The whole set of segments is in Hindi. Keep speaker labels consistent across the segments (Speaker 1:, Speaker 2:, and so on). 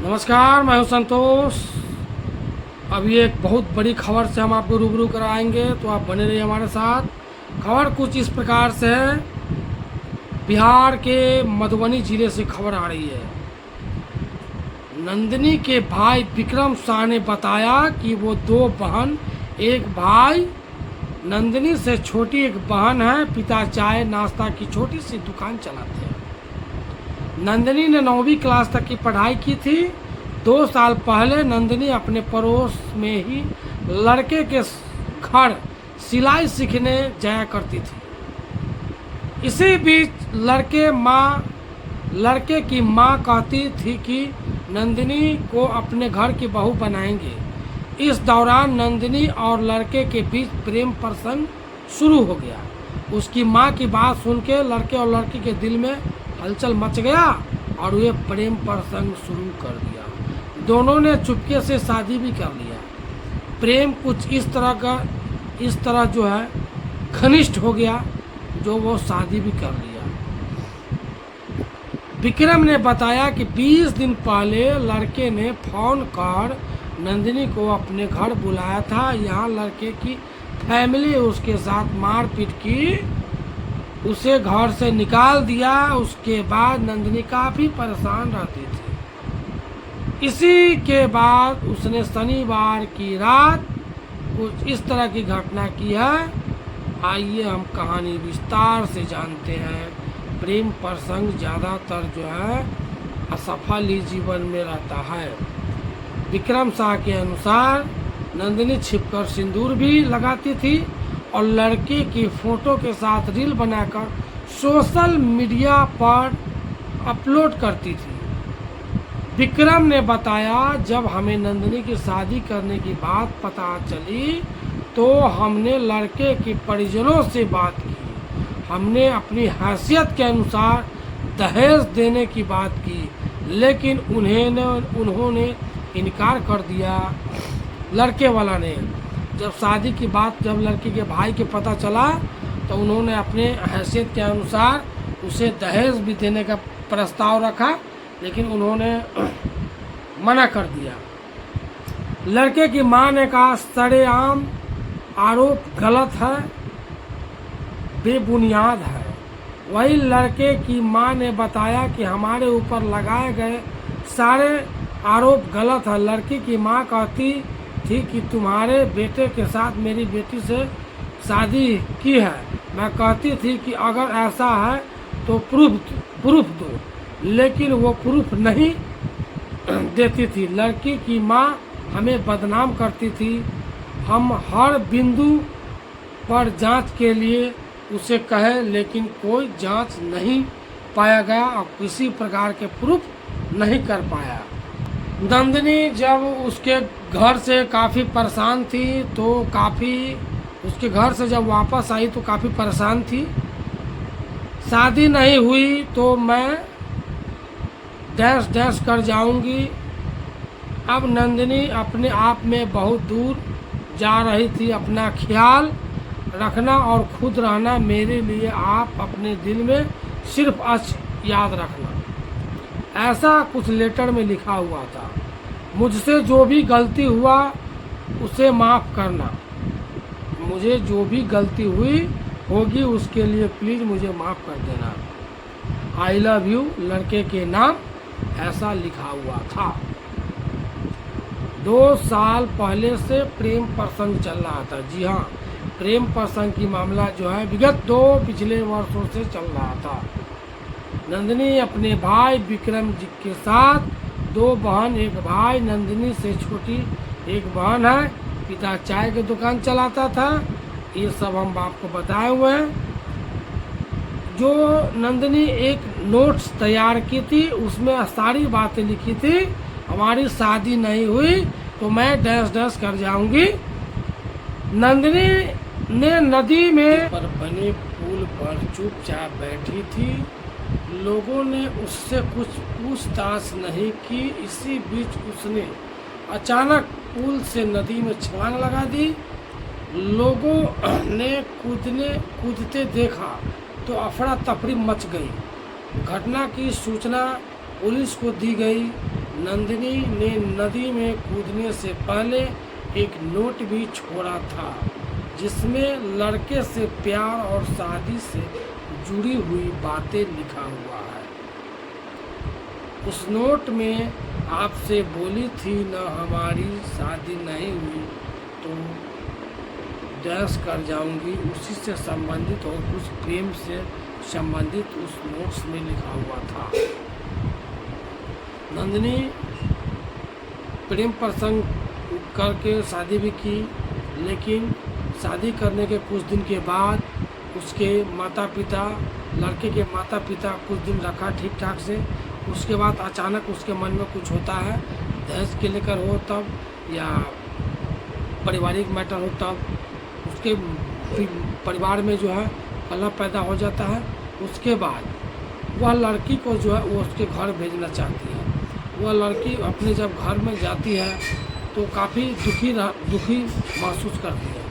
Speaker 1: नमस्कार, मैं हूं संतोष। अभी एक बहुत बड़ी खबर से हम आपको रूबरू कराएंगे, तो आप बने रहिए हमारे साथ। खबर कुछ इस प्रकार से है। बिहार के मधुबनी जिले से खबर आ रही है। नंदिनी के भाई विक्रम शाह ने बताया कि वो दो बहन, एक भाई, नंदिनी से छोटी एक बहन है। पिता चाय नाश्ता की छोटी सी दुकान चलाते हैं। नंदिनी ने 9वीं क्लास तक की पढ़ाई की थी। 2 साल पहले नंदिनी अपने पड़ोस में ही लड़के के घर सिलाई सीखने जाया करती थी। इसी बीच लड़के की माँ कहती थी कि नंदिनी को अपने घर की बहू बनाएंगे। इस दौरान नंदिनी और लड़के के बीच प्रेम प्रसंग शुरू हो गया। उसकी माँ की बात सुन के लड़के और लड़की के दिल में हलचल मच गया और वे प्रेम प्रसंग शुरू कर दिया। दोनों ने चुपके से शादी भी कर लिया। प्रेम कुछ इस तरह जो है घनिष्ठ हो गया, जो वो शादी भी कर लिया। विक्रम ने बताया कि 20 दिन पहले लड़के ने फोन कर नंदिनी को अपने घर बुलाया था। यहाँ लड़के की फैमिली उसके साथ मारपीट की, उसे घर से निकाल दिया। उसके बाद नंदिनी काफ़ी परेशान रहती थी। इसी के बाद उसने शनिवार की रात कुछ इस तरह की घटना की है। आइए हम कहानी विस्तार से जानते हैं। प्रेम प्रसंग ज़्यादातर जो है असफल ही जीवन में रहता है। विक्रम शाह के अनुसार नंदिनी छिपकर सिंदूर भी लगाती थी और लड़के की फोटो के साथ रील बनाकर सोशल मीडिया पर अपलोड करती थी। विक्रम ने बताया, जब हमें नंदिनी की शादी करने की बात पता चली तो हमने लड़के के परिजनों से बात की। हमने अपनी हैसियत के अनुसार दहेज देने की बात की, लेकिन उन्होंने इनकार कर दिया। लड़के वाला ने जब शादी की बात जब लड़की के भाई के पता चला तो उन्होंने अपने हैसियत के अनुसार उसे दहेज भी देने का प्रस्ताव रखा, लेकिन उन्होंने मना कर दिया। लड़के की मां ने कहा, सरेआम आरोप गलत है, बेबुनियाद है। वही लड़के की मां ने बताया कि हमारे ऊपर लगाए गए सारे आरोप गलत है। लड़की की मां कहती थी कि तुम्हारे बेटे के साथ मेरी बेटी से शादी की है। मैं कहती थी कि अगर ऐसा है तो प्रूफ दो, लेकिन वो प्रूफ नहीं देती थी। लड़की की मां हमें बदनाम करती थी। हम हर बिंदु पर जांच के लिए उसे कहे, लेकिन कोई जांच नहीं पाया गया और किसी प्रकार के प्रूफ नहीं कर पाया। नंदिनी जब उसके घर से काफ़ी परेशान थी तो उसके घर से जब वापस आई तो काफ़ी परेशान थी। शादी नहीं हुई तो मैं डैश कर जाऊंगी। अब नंदिनी अपने आप में बहुत दूर जा रही थी। अपना ख्याल रखना और खुद रहना। मेरे लिए आप अपने दिल में सिर्फ याद रखना। ऐसा कुछ लेटर में लिखा हुआ था। मुझसे जो भी गलती हुआ उसे माफ़ करना। मुझे जो भी गलती हुई होगी उसके लिए प्लीज़ मुझे माफ़ कर देना। I love you. लड़के के नाम ऐसा लिखा हुआ था। 2 साल पहले से प्रेम प्रसंग चल रहा था। जी हाँ, प्रेम प्रसंग की मामला जो है विगत 2 पिछले वर्षों से चल रहा था। नंदिनी अपने भाई विक्रम जी के साथ 2 बहन, एक भाई। नंदिनी से छोटी एक बहन है। पिता चाय की दुकान चलाता था। ये सब हम आपको बताए हुए हैं। जो नंदिनी एक नोट्स तैयार की थी, उसमें सारी बातें लिखी थी। हमारी शादी नहीं हुई तो मैं डैश कर जाऊंगी। नंदिनी ने नदी में पर बने पुल पर चुपचाप बैठी थी। लोगों ने उससे कुछ पूछताछ नहीं की। इसी बीच उसने अचानक पुल से नदी में छलांग लगा दी। लोगों ने कूदते देखा तो अफरा तफरी मच गई। घटना की सूचना पुलिस को दी गई। नंदिनी ने नदी में कूदने से पहले एक नोट भी छोड़ा था जिसमें लड़के से प्यार और शादी से जुड़ी हुई बातें लिखा हुआ है। उस नोट में आपसे बोली थी न हमारी शादी नहीं हुई तो डैश कर जाऊंगी, उसी से संबंधित और कुछ प्रेम से संबंधित उस नोट्स में लिखा हुआ था। नंदिनी प्रेम प्रसंग करके शादी भी की, लेकिन शादी करने के कुछ दिन के बाद उसके माता पिता, लड़के के माता पिता कुछ दिन रखा ठीक ठाक से, उसके बाद अचानक उसके मन में कुछ होता है, दहेज के लेकर हो तब या पारिवारिक मैटर हो तब उसके परिवार में जो है कलह पैदा हो जाता है। उसके बाद वह लड़की को जो है वो उसके घर भेजना चाहती है। वह लड़की अपने जब घर में जाती है तो काफ़ी दुखी महसूस करती है,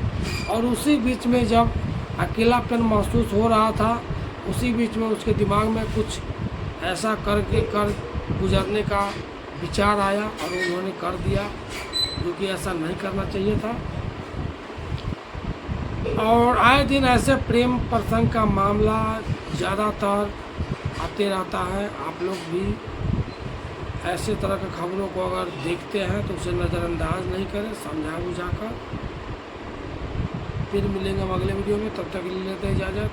Speaker 1: और उसी बीच में जब अकेलापन महसूस हो रहा था, उसी बीच में उसके दिमाग में कुछ ऐसा कर गुजरने का विचार आया और उन्होंने कर दिया, जो कि ऐसा नहीं करना चाहिए था। और आए दिन ऐसे प्रेम प्रसंग का मामला ज़्यादातर आते रहता है। आप लोग भी ऐसे तरह की खबरों को अगर देखते हैं तो उसे नज़रअंदाज नहीं करें, समझा बुझा कर। फिर मिलेंगे हम अगले वीडियो में, तब तक के लिए लेते हैं इजाज़त।